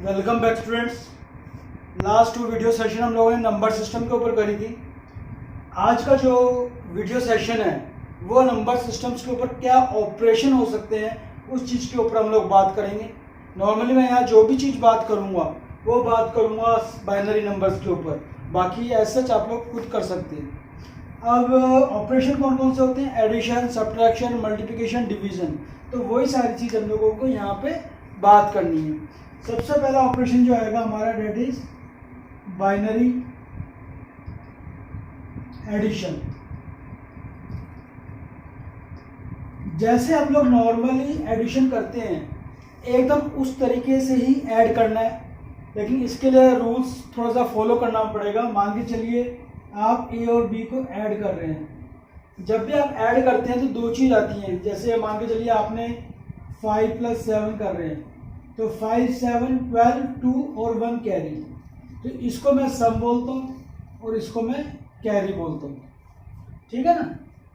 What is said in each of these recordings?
Welcome back students. Last 2 video session हम लोगों ने नंबर सिस्टम के ऊपर करी थी। आज का जो वीडियो सेशन है वो नंबर सिस्टम्स के ऊपर क्या ऑपरेशन हो सकते हैं उस चीज़ के ऊपर हम लोग बात करेंगे। नॉर्मली मैं यहाँ जो भी चीज़ बात करूँगा वो बात करूँगा बाइनरी नंबर्स के ऊपर, बाकी ऐसा आप लोग खुद कर सकते हैं। अब ऑपरेशन कौन कौन से होते हैं? Addition, subtraction, multiplication, division. तो वही सारी चीज़ हम लोगों को यहाँ पे बात करनी है। सबसे पहला ऑपरेशन जो आएगा हमारा डेट इज बाइनरी एडिशन। जैसे हम लोग नॉर्मली एडिशन करते हैं एकदम उस तरीके से ही ऐड करना है, लेकिन इसके लिए रूल्स थोड़ा सा फॉलो करना पड़ेगा। मान के चलिए आप ए और बी को ऐड कर रहे हैं। जब भी आप ऐड करते हैं तो दो चीज़ आती हैं। जैसे मान के चलिए आपने 5 + 7 कर रहे हैं तो 5, 7, 12, 2 और 1 कैरी। तो इसको मैं सम बोलता हूँ और इसको मैं कैरी बोलता हूँ, ठीक है ना।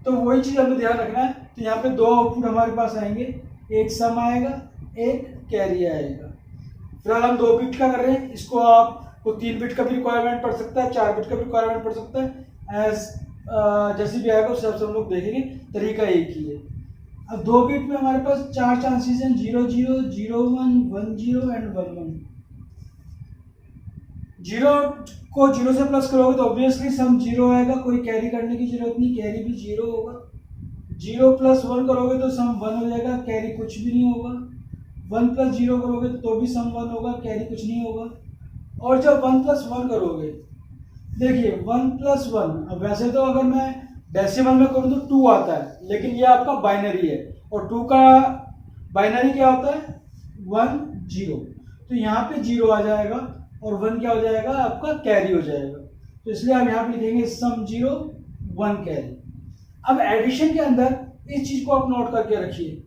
तो वही चीज़ हमें ध्यान रखना है। तो यहाँ पे दो आउटपुट हमारे पास आएंगे, एक सम आएगा, एक कैरी आएगा। फिलहाल हम 2 बिट का कर रहे हैं, इसको आपको 3 बिट का भी रिक्वायरमेंट पड़ सकता है, 4 बिट का भी रिक्वायरमेंट पड़ सकता है। जैसे भी आएगा उस हिसाब से हम लोग देखेंगे, तरीका एक ही है। अब 2 बिट में हमारे पास 4 चांसेस हैं, 0, 0, 0, 1, 1, 0 एंड 1, 1। 0 को 0 से प्लस करोगे तो ऑब्वियसली सम 0 आएगा, कोई कैरी करने की जरूरत नहीं, कैरी भी 0 होगा। 0 + 1 करोगे तो सम 1 हो जाएगा, कैरी कुछ भी नहीं होगा। 1 + 0 करोगे तो भी सम 1 होगा, कैरी कुछ नहीं होगा। और जब 1 + 1 करोगे, देखिए 1 + 1, अब वैसे तो अगर मैं डेसिमल में करूँ तो 2 आता है, लेकिन ये आपका बाइनरी है और 2 का बाइनरी क्या होता है? 1, 0। तो यहाँ पे 0 आ जाएगा और 1 क्या हो जाएगा? आपका कैरी हो जाएगा। तो इसलिए हम यहाँ पे लिखेंगे सम 0, 1 कैरी। अब एडिशन के अंदर इस चीज को आप नोट करके रखिए।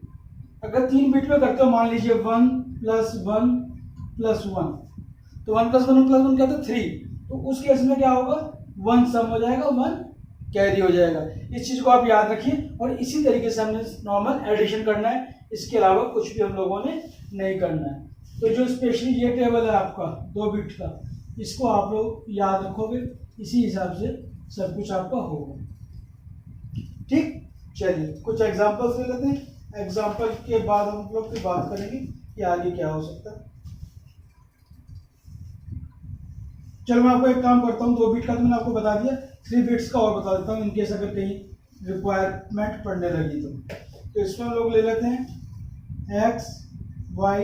अगर 3 बिट में करते हो, मान लीजिए 1 + 1 + 1, तो 1 + 1 + 1 क्या था? 3। तो उस केस में क्या होगा? 1 सम हो जाएगा, 1 कैरी हो जाएगा। इस चीज को आप याद रखिए और इसी तरीके से हमने नॉर्मल एडिशन करना है, इसके अलावा कुछ भी हम लोगों ने नहीं करना है। तो जो स्पेशली ये टेबल है आपका 2 बिट का, इसको आप लोग याद रखोगे, इसी हिसाब से सब कुछ आपका होगा। ठीक, चलिए कुछ एग्जांपल्स ले लेते हैं। एग्जांपल के बाद हम लोग फिर बात करेंगे कि आगे क्या हो सकता है। चलो मैं आपको एक काम करता हूँ, 2 बिट का तो मैंने आपको बता दिया, 3 बिट्स का और बता देता हूँ, इनकेस अगर कहीं रिक्वायरमेंट पड़ने लगी तो इसमें हम लोग ले लेते हैं x, y,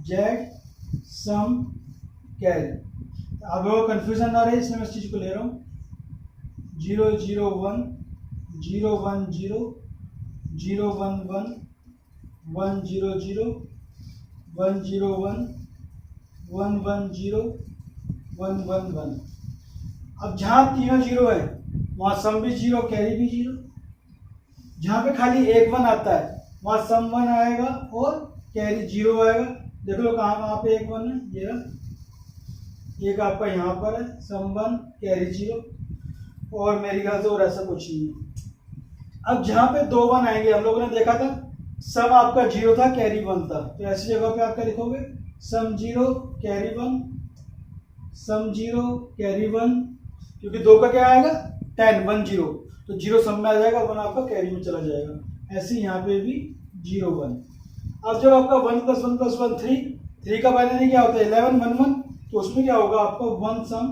z, सम, कैरी। आप लोगों को कन्फ्यूजन ना रहे इसलिए मैं इस चीज़ को ले रहा हूँ। 0, 0, 1, 0, 1, 0, 0, 1, 1, 1, 0, 0, 1, 0, 1, 1, 1, 0, 1, 1, 1। अब जहाँ तीनों 0 है वहाँ सम भी 0, कैरी भी 0। जहाँ पे खाली एक 1 आता है वहाँ सम 1 आएगा और कैरी 0 आएगा। देख लो कहाँ पे एक 1 है, ये रहा। एक आपका यहाँ पर है, सम 1 कैरी 0, और मेरी ख्याल से और ऐसा कुछ नहीं है। अब जहाँ पे 2 1 आएंगे, हम लोगों ने देखा था सम आपका 0 था, कैरी 1 था, तो ऐसी जगह पे आप क्या लिखोगे? सम 0 कैरी 1, सम 0 कैरी 1, क्योंकि 2 का क्या आएगा? 10, 1, 0, तो 0 सम में आ जाएगा, 1 आपका कैरी में चला जाएगा। ऐसे यहाँ पे भी 0, 1। अब जब आपका 1 + 1 + 1 3 का बाइनरी क्या होता है? 11, 1, 1, तो उसमें क्या होगा? आपका 1 सम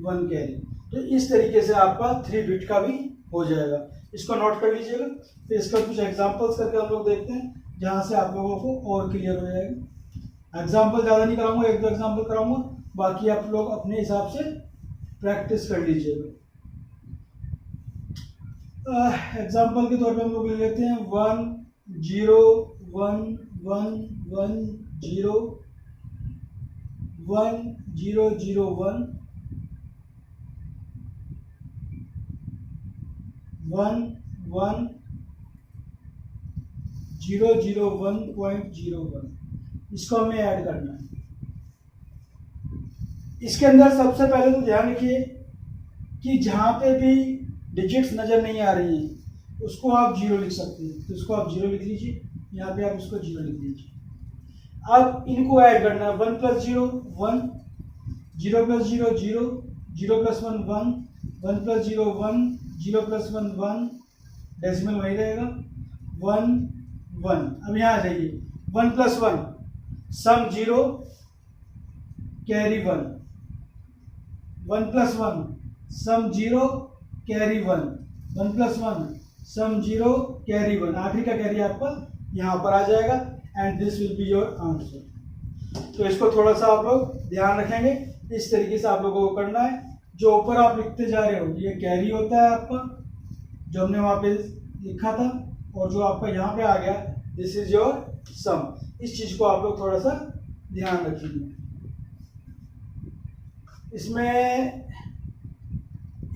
1 कैरी। तो इस तरीके से आपका 3 बिट का भी हो जाएगा। इसको नोट कर लीजिएगा। तो इसका कुछ एग्जांपल्स करके हम लोग देखते हैं, जहाँ से आप लोगों को और क्लियर हो जाएगा। एग्जांपल ज़्यादा नहीं कराऊंगा, 1-2 एग्जांपल कराऊंगा, बाकी आप लोग अपने हिसाब से प्रैक्टिस कर लीजिएगा। एग्जांपल के तौर पे हम लोग ले लेते हैं 1, 0, 1, 1, 1, 0, 1, 0, 0, 1, 1, 1, 0, 0, 1.01। इसको हमें ऐड करना है। इसके अंदर सबसे पहले तो ध्यान रखिए कि जहाँ पे भी डिजिट्स नज़र नहीं आ रही हैं उसको आप 0 लिख सकते हैं, तो इसको आप 0 लिख लीजिए, यहाँ पे आप इसको 0 लिख लीजिए। अब इनको ऐड करना है, 1 + 0 1, 0 + 0 0, 0 + 1 1, 1 + 0 1, 0 + 1 1, डेसिमल वही रहेगा 1 1। अब यहाँ आ जाइए, 1 + 1 सम 0 कैरी 1, 1 + 1 सम 0 कैरी 1, 1 + 1 सम 0 कैरी 1, आखिरी का कैरी आपका यहाँ पर आ जाएगा and this will be your answer. तो इसको थोड़ा सा आप लोग ध्यान रखेंगे, इस तरीके से आप लोगों को करना है। जो ऊपर आप लिखते जा रहे हो ये कैरी होता है आपका, जो हमने वहाँ पे लिखा था, और जो आपका यहाँ पे आ गया दिस इज योर सम। इस चीज को आप लोग थोड़ा सा ध्यान रखिए। इसमें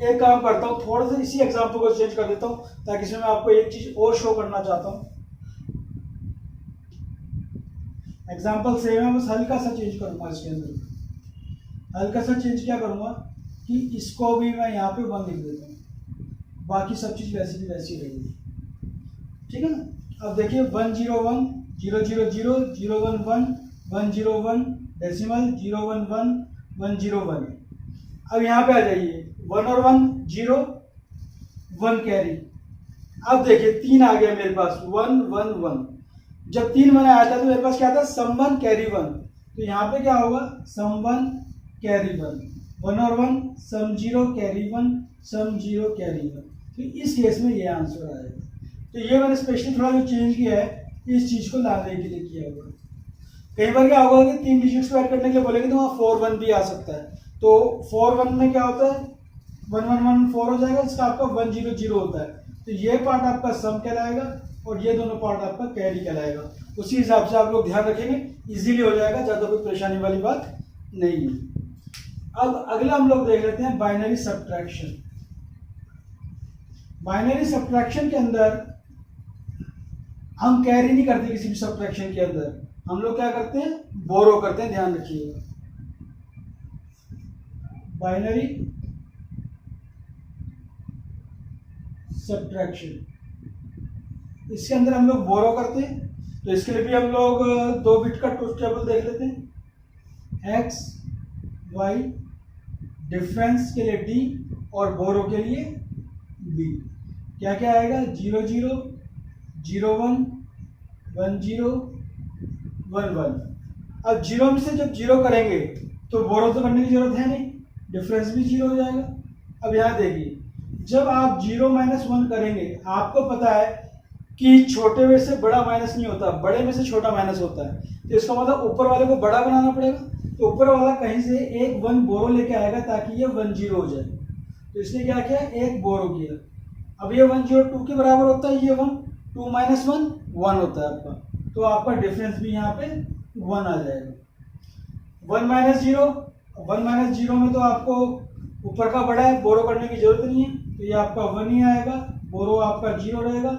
एक काम करता हूँ, थोड़ा सा इसी एग्जाम्पल को चेंज कर देता हूँ ताकि इसमें मैं आपको एक चीज और शो करना चाहता हूँ। एग्जाम्पल सेम है, बस हल्का सा चेंज करूंगा इसके अंदर। हल्का सा चेंज क्या करूंगा कि इसको भी मैं यहाँ पे 1 लिख देता हूँ, बाकी सब चीज वैसी की वैसी रहेगी, ठीक है ना। अब देखिए 1 0 1, 0 0 0, 0 1 1, 1 0 1, डेसिमल 0 1 1, 1 0 1। अब यहाँ पे आ जाइए, 1 और 1 0, 1 कैरी। अब देखिए 3 आ गया मेरे पास, 1 1 1। जब 3 मैंने आया था तो मेरे पास क्या था, सम 1 कैरी 1। तो यहाँ पे क्या होगा, सम 1 कैरी 1, 1 और 1 सम 0 कैरी 1, सम 0 कैरी 1। तो इस केस में ये आंसर आएगा। तो ये मैंने स्पेशली थोड़ा जो चेंज किया है इस चीज को लाने के लिए किया हुआ। कई बार क्या होगा कि 3 डिजिट्स को ऐड करने के लिए बोलेंगे तो वहाँ 4 1 भी आ सकता है। तो 4 1 में क्या होता है, 1 1 1 4 हो जाएगा, इसका आपका 1 0 0 होता है। तो ये पार्ट आपका सम कहलाएगा और ये दोनों पार्ट आपका कैरी कहलाएगा। उसी हिसाब से आप लोग ध्यान रखेंगे, इजीली हो जाएगा, ज़्यादा कोई परेशानी वाली बात नहीं है। अब अगला हम लोग देख लेते हैं बाइनरी सब्ट्रैक्शन। बाइनरी सब्ट्रैक्शन के अंदर हम कैरी नहीं करते, किसी भी सब्ट्रैक्शन के अंदर हम लोग क्या करते हैं, बोरो करते हैं, ध्यान रखिएगा। बाइनरी सब्ट्रैक्शन, इसके अंदर हम लोग बोरो करते हैं। तो इसके लिए भी हम लोग 2 बिट का ट्रुथ टेबल देख लेते हैं। x y, डिफरेंस के लिए d और बोरो के लिए b। क्या क्या आएगा, 0 0, 0 1, 1 0, 1 1। अब 0 में से जब 0 करेंगे तो बोरो तो करने की जरूरत है नहीं, डिफरेंस भी 0 हो जाएगा। अब यहाँ देखिए, जब आप 0 - 1 करेंगे, आपको पता है कि छोटे में से बड़ा माइनस नहीं होता, बड़े में से छोटा माइनस होता है। तो इसका मतलब ऊपर वाले को बड़ा बनाना पड़ेगा। तो ऊपर वाला कहीं से एक 1 बोरो लेके आएगा ताकि ये 1 0 हो जाए। तो इसने क्या किया, एक बोरो किया। अब ये 1 0 2 के बराबर होता है, ये 1 2 - 1 1 होता है आपका। तो आपका डिफरेंस भी यहाँ पे 1 आ जाएगा। 1 - 0, 1 - 0 में तो आपको ऊपर का बड़ा है, बोरो करने की जरूरत नहीं है, तो ये आपका 1 ही आएगा, बोरो आपका 0 रहेगा।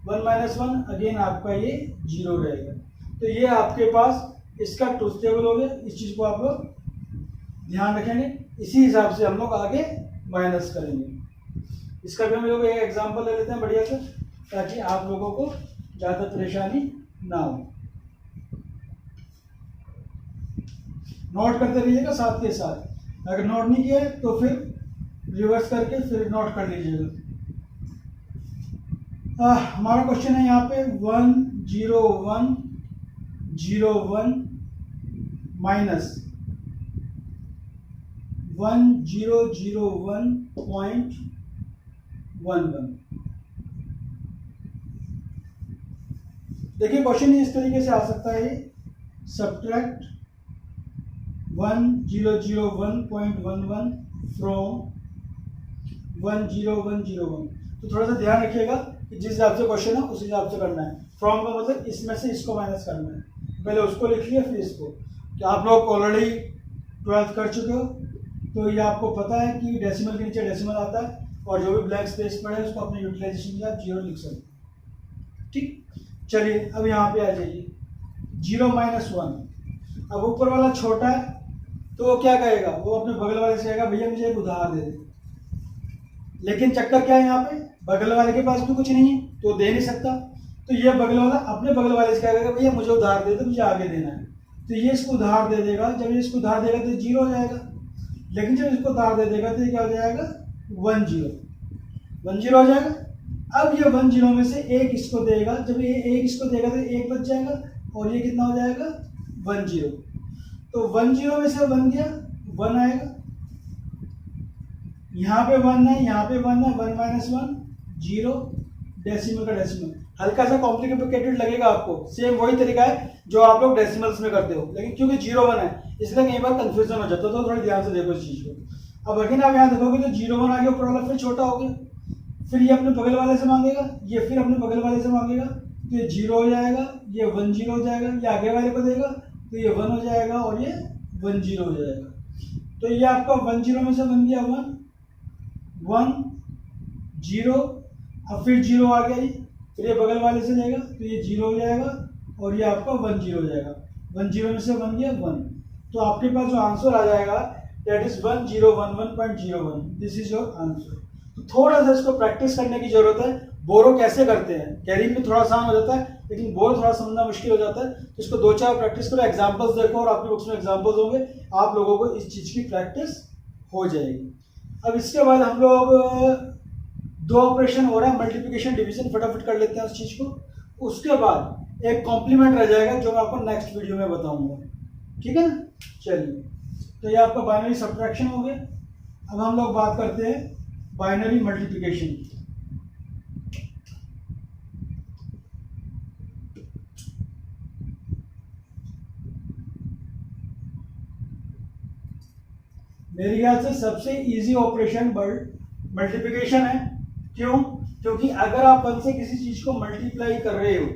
1 - 1 अगेन आपका ये 0 रहेगा। तो ये आपके पास इसका ट्रुथ टेबल हो गया। इस चीज को आप लोग ध्यान रखेंगे, इसी हिसाब से हम लोग आगे माइनस करेंगे। इसका भी हम लोग एक एग्जांपल ले लेते हैं बढ़िया से, ताकि आप लोगों को ज़्यादा परेशानी ना हो। नोट करते रहिएगा साथ के साथ, अगर नोट नहीं किया तो फिर रिवर्स करके फिर नोट कर लीजिएगा। हमारा क्वेश्चन है यहाँ पे 1 0 1 0 1 माइनस 1 0 0 1.11। देखिए क्वेश्चन इस तरीके से आ सकता है, सब्ट्रैक्ट 1 0 0 1.11 फ्रॉम 1 0 1 0 1। तो थोड़ा सा ध्यान रखिएगा कि जिस हिसाब से क्वेश्चन है उस हिसाब से करना है। फ्रॉम का मतलब इसमें से इसको माइनस करना है, पहले उसको लिख लिया फिर इसको। क्या आप लोग ऑलरेडी 12th कर चुके हो, तो ये आपको पता है कि डेसिमल के नीचे डेसिमल आता है और जो भी ब्लैंक स्पेस पड़े उसको अपने यूटिलाइजेशन के साथ 0 लिख सकते। ठीक, चलिए अब यहाँ पे आ जाइए 0 - 1। अब ऊपर वाला छोटा है तो वो क्या कहेगा, वो अपने बगल वाले से कहेगा भैया मुझे एक उधार दे दे। लेकिन चक्कर क्या है, यहाँ पे बगल वाले के पास भी कुछ नहीं है तो दे नहीं सकता। तो ये बगल वाला अपने बगल वाले से कहेगा भैया मुझे उधार दे दे, मुझे आगे देना है। तो ये इसको उधार दे देगा, जब ये इसको उधार देगा तो 0 हो जाएगा, लेकिन जब इसको उधार दे देगा तो ये क्या हो जाएगा 1 0 हो जाएगा। अब ये 1 0 में से एक इसको देगा, जब ये एक इसको देगा तो एक बच जाएगा और ये कितना हो जाएगा 1 0। तो 1 0 में से 1 गया 1 आएगा, यहाँ पे 1 है, यहाँ पे 1 है, 1 माइनस 1 0, डेसिमल का डेसिमल। हल्का सा कॉम्प्लिकेटेड लगेगा आपको, सेम वही तरीका है जो आप लोग डेसिमल्स में करते हो, लेकिन क्योंकि 0 1 है इसलिए कई बार कंफ्यूजन हो जाता है, तो थोड़ी ध्यान से देखो इस चीज को। अब अगर आप यहाँ देखोगे तो 0 1 आ गया, ऊपर वाला फिर छोटा हो गया, फिर ये अपने बगल वाले से मांगेगा, ये फिर अपने बगल वाले से मांगेगा, तो ये 0 हो जाएगा, ये 1 0 हो जाएगा, ये आगे वाले को देगा तो ये 1 हो जाएगा और ये 1 0 हो जाएगा। तो ये आपका 1 0 में से बन गया 1 1 0, अब फिर 0 आ गया, फिर ये बगल वाले से लेगा तो ये 0 हो जाएगा और ये आपका 1 0 हो जाएगा। 1 0 में से बन गया 1, तो आपके पास जो आंसर आ जाएगा that is 1011.01। This is your answer. तो थोड़ा सा इसको प्रैक्टिस करने की जरूरत है। बोरो कैसे करते हैं, कैरिंग में थोड़ा आसान हो जाता है, लेकिन बोरो थोड़ा समझना मुश्किल हो जाता है, तो इसको 2-4 प्रैक्टिस करो, एग्जाम्पल्स देखो और आपकी बुक्स में एग्जाम्पल्स होंगे, आप लोगों को इस चीज़ की प्रैक्टिस हो जाएगी। अब इसके बाद हम लोग 2 ऑपरेशन हो रहा है, मल्टीप्लिकेशन डिवीजन, फटाफट कर लेते हैं उस चीज़ को। उसके बाद एक कॉम्प्लीमेंट रह जाएगा जो मैं आपको नेक्स्ट वीडियो में बताऊंगा, ठीक है ना। चलिए, तो ये आपका बाइनरी सब्ट्रैक्शन हो गया। अब हम लोग बात करते हैं बाइनरी मल्टीप्लिकेशन की। मेरे ख्याल से सबसे इजी ऑपरेशन मल्टीप्लिकेशन है। क्यों? क्योंकि अगर आप 1 से किसी चीज को मल्टीप्लाई कर रहे हो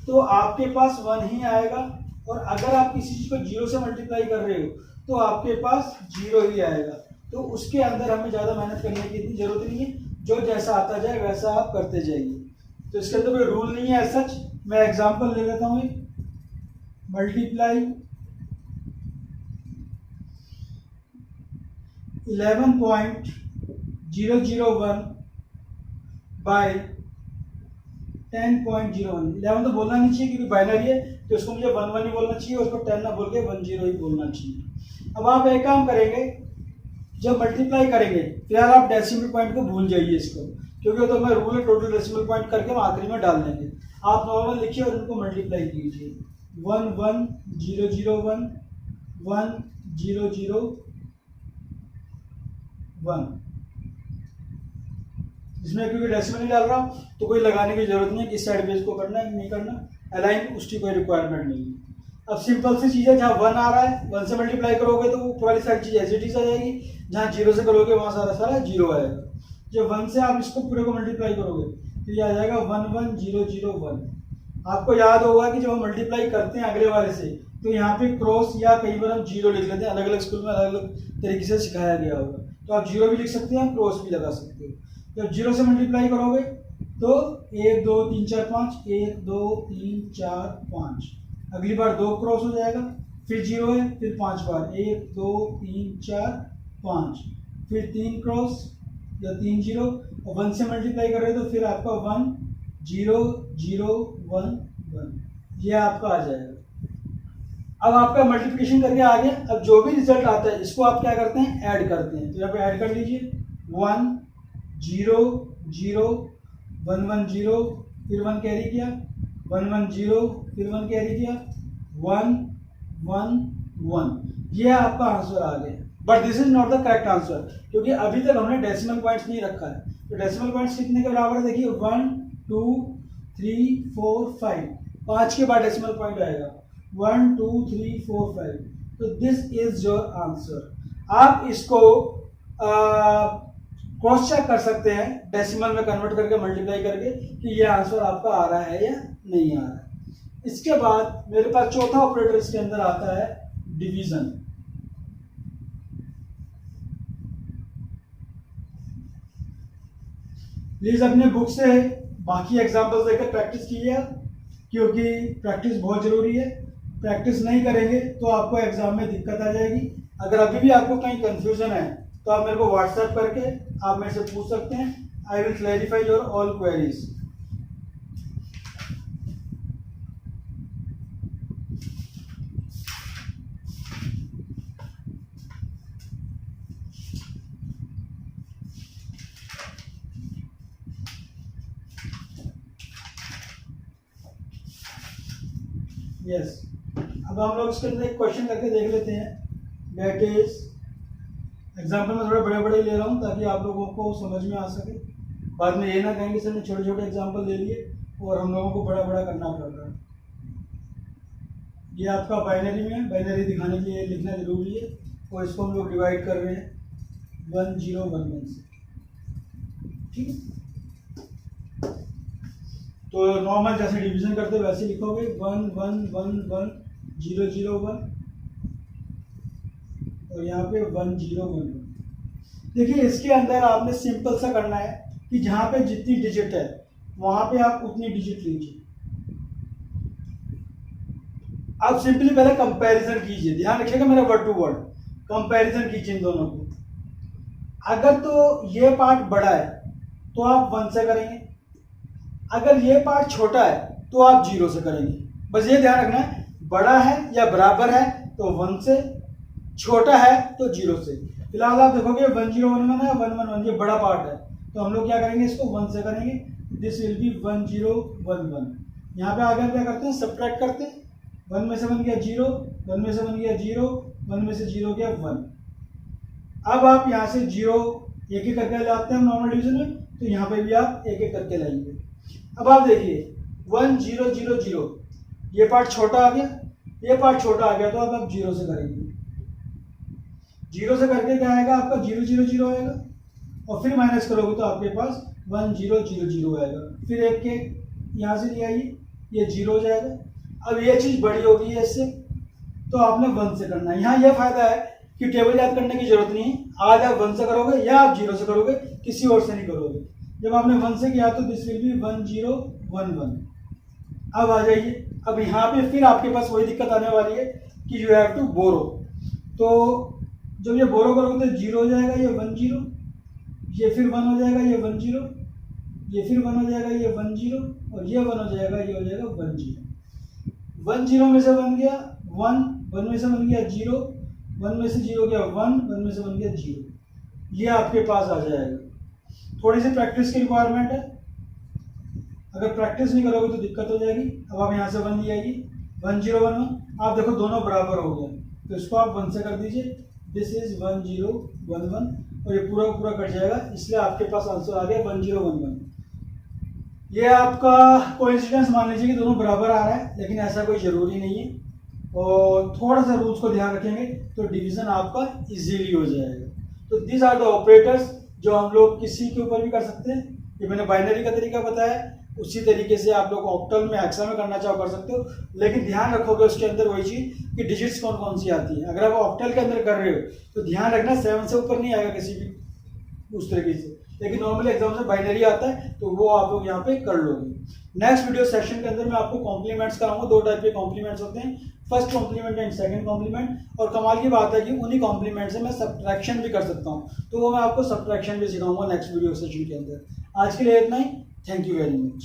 तो आपके पास 1 ही आएगा, और अगर आप किसी चीज को 0 से मल्टीप्लाई कर रहे हो तो आपके पास 0 ही आएगा। तो उसके अंदर हमें ज़्यादा मेहनत करने की इतनी जरूरत नहीं है, जो जैसा आता जाए वैसा आप करते जाइए। तो इसके अंदर कोई रूल नहीं है सच। मैं एग्जांपल ले लेता हूँ, मल्टीप्लाई 11.001 बाय 10.01। 11 तो बोलना नहीं चाहिए क्योंकि बाइनरी है, तो इसको मुझे 1 1 ही बोलना चाहिए, उसको 10 ना बोल के 1 0 ही बोलना चाहिए। अब आप एक काम करेंगे, जब मल्टीप्लाई करेंगे फिलहाल आप डेसिमल पॉइंट को भूल जाइए इसको, क्योंकि तो मैं रूल है टोटल डेसिमल पॉइंट करके हम आखिरी में डाल देंगे। आप नॉर्मल लिखिए और उनको मल्टीप्लाई कीजिए। 1 1 0 0 1 1 0 0 1। इसमें क्योंकि डेसिमल नहीं डाल रहा हूँ तो कोई लगाने की जरूरत नहीं है, किस साइड बेस को करना है नहीं करना, अलाइन उसकी कोई रिक्वायरमेंट नहीं है। अब सिंपल सी चीज़ है, जहाँ 1 आ रहा है 1 से मल्टीप्लाई करोगे तो वो पुरानी सारी चीज़ एज इट इज आ जाएगी, जहाँ 0 से करोगे वहाँ सारा 0 आएगा। जब 1 से आप इसको पूरे को मल्टीप्लाई करोगे तो ये आ जाएगा 1 1 0 0 1। आपको याद होगा कि जब हम मल्टीप्लाई करते हैं अगले वाले से तो यहाँ पे क्रॉस या कई बार हम 0 लिख लेते हैं, अलग अलग स्कूल में अलग अलग तरीके से सिखाया गया होगा, तो आप 0 भी लिख सकते हैं, क्रॉस भी लगा सकते हो। जब 0 से मल्टीप्लाई करोगे तो 1 2 3 4 5 1 2 3 4 5, अगली बार 2 क्रॉस हो जाएगा, फिर 0 है, फिर 5 बार 1 2 3 4 5, फिर 3 क्रॉस या 3 0, और 1 से मल्टीप्लाई कर रहे हो तो फिर आपका 1 0 0 1 1, ये आपका आ जाएगा। अब आपका मल्टीप्लिकेशन करके आ गया। अब जो भी रिजल्ट आता है इसको आप क्या करते हैं, ऐड करते हैं। तो यहाँ पे ऐड कर लीजिए 1 0 0 1 1 0, फिर 1 कैरी किया, 1 1 0, फिर 1 कैरी किया, 1 1 1, ये आपका आंसर आ गया। But this is not the correct answer, क्योंकि अभी तक हमने डेसिमल पॉइंट्स नहीं रखा है। तो डेसिमल पॉइंट्स कितने के बराबर है, देखिए 1 2 3 4 5, 5 के बाद डेसिमल पॉइंट आएगा 1 2 3 4 5। तो दिस इज योर आंसर। आप इसको क्रॉस चेक कर सकते हैं डेसिमल में कन्वर्ट करके, मल्टीप्लाई करके, कि ये आंसर आपका आ रहा है या नहीं आ रहा है। इसके बाद मेरे पास चौथा ऑपरेटर इसके अंदर आता है डिवीजन। प्लीज अपने बुक से बाकी एग्जांपल्स देखकर प्रैक्टिस कीजिए, क्योंकि प्रैक्टिस बहुत जरूरी है। प्रैक्टिस नहीं करेंगे तो आपको एग्जाम में दिक्कत आ जाएगी। अगर अभी भी आपको कहीं कंफ्यूजन है तो आप मेरे को व्हाट्सएप करके आप मेरे से पूछ सकते हैं। I will clarify your all queries. Yes. अब हम लोग इसके अंदर एक क्वेश्चन करके देख लेते हैं। दैट इज एग्जाम्पल में थोड़े बड़े बड़े ले रहा हूँ ताकि आप लोगों को समझ में आ सके, बाद में ये ना कहेंगे सर ने छोटे छोटे एग्जाम्पल ले लिए और हम लोगों को बड़ा बड़ा करना पड़ रहा है। ये आपका बाइनरी में है, बाइनरी दिखाने के लिए लिखना जरूरी है और इसको हम लोग डिवाइड कर रहे हैं 1011 से, ठीक है। तो नॉर्मल जैसे डिवीजन करते हैं वैसे लिखोगे 111001 और यहाँ पे 1011। देखिए इसके अंदर आपने सिंपल सा करना है कि जहाँ पे जितनी डिजिट है वहाँ पे आप उतनी डिजिट लीजिए। आप सिंपली पहले कंपैरिजन कीजिए, ध्यान रखिएगा मेरा वर्ड टू वर्ड कंपैरिजन कीजिए इन दोनों को। अगर तो ये पार्ट बड़ा है तो आप 1 से करेंगे, अगर ये पार्ट छोटा है तो आप 0 से करेंगे। बस ये ध्यान रखना है, बड़ा है या बराबर है तो 1 से, छोटा है तो 0 से। फिलहाल आप देखोगे 1011 है, 111 ये बड़ा पार्ट है तो हम लोग क्या करेंगे, इसको 1 से करेंगे। This will be 1011। यहाँ पे आगे क्या करते हैं, सब्ट्रैक्ट करते हैं। 1 में से बन गया 0, 1 में से बन गया 0, 1 में से 0 गया 1। अब आप यहाँ से 0 एक एक करके लाते हैं नॉर्मल डिवीजन में, तो यहाँ पे भी आप एक एक करके लाएंगे। अब आप देखिए 1000 ये पार्ट छोटा आ गया, ये पार्ट छोटा आ गया, तो अब आप 0 से करेंगे। 0 से करके क्या आएगा आपका 000 आएगा और फिर माइनस करोगे तो आपके पास 1000 आएगा। फिर एक के यहाँ से ले आइए, ये 0 हो जाएगा। अब ये चीज़ बड़ी होगी है इससे, तो आपने 1 से करना है। यहाँ यह फायदा है कि टेबल याद करने की जरूरत नहीं है, आज आप 1 से करोगे या आप 0 से करोगे, किसी और से नहीं करोगे। जब आपने 1 से किया तो दिस विल बी 1011। अब आ जाइए, अब यहाँ पे फिर आपके पास वही दिक्कत आने वाली है कि यू हैव टू बोरो। तो जब ये बोरो करोगे तो 0 हो जाएगा, ये 10, ये फिर 1 हो जाएगा, ये 10, ये फिर 1 हो जाएगा, ये 10 और ये 1 हो जाएगा, ये हो जाएगा 10। 10 में से बन गया 1, 1 में से बन गया 0, 1 में से 0 गया 1, 1 में से बन गया 0। ये आपके पास आ जाएगा। थोड़ी सी प्रैक्टिस की रिक्वायरमेंट है, अगर प्रैक्टिस नहीं करोगे तो दिक्कत हो जाएगी। अब आप यहाँ से 1 ले आएगी, 1011, आप देखो दोनों बराबर हो गए, तो इसको आप 1 से कर दीजिए। दिस इज 1011 और ये पूरा पूरा कट जाएगा, इसलिए आपके पास आंसर आ गया 1011। ये आपका कोइंसिडेंस मान लीजिए कि दोनों बराबर आ रहा है, लेकिन ऐसा कोई ज़रूरी नहीं है। और थोड़ा सा रूल्स को ध्यान रखेंगे तो डिवीज़न आपका इजीली हो जाएगा। तो दिस आर द ऑपरेटर्स जो हम लोग किसी के ऊपर भी कर सकते हैं। ये मैंने बाइनरी का तरीका बताया, उसी तरीके से आप लोग ऑक्टल में हेक्सा में करना चाहो कर सकते हो, लेकिन ध्यान रखोगे उसके अंदर वही चीज़ कि डिजिट्स कौन कौन सी आती हैं। अगर आप ऑक्टल के अंदर कर रहे हो तो ध्यान रखना 7 से ऊपर नहीं आएगा किसी भी उस तरीके से, लेकिन नॉर्मली एग्जाम से बाइनरी आता है तो वो आप लोग यहाँ पे कर लोगे। नेक्स्ट वीडियो सेशन के अंदर मैं आपको कॉम्प्लीमेंट्स कराऊंगा। 2 टाइप के कॉम्प्लीमेंट्स होते हैं, first complement and second complement. और कमाल की बात है कि उन्हीं कॉम्प्लीमेंट से मैं सब्ट्रैक्शन भी कर सकता हूँ, तो वो मैं आपको सब्ट्रैक्शन भी सिखाऊंगा नेक्स्ट वीडियो सेशन के अंदर। आज के लिए इतना ही, थैंक यू वेरी मच।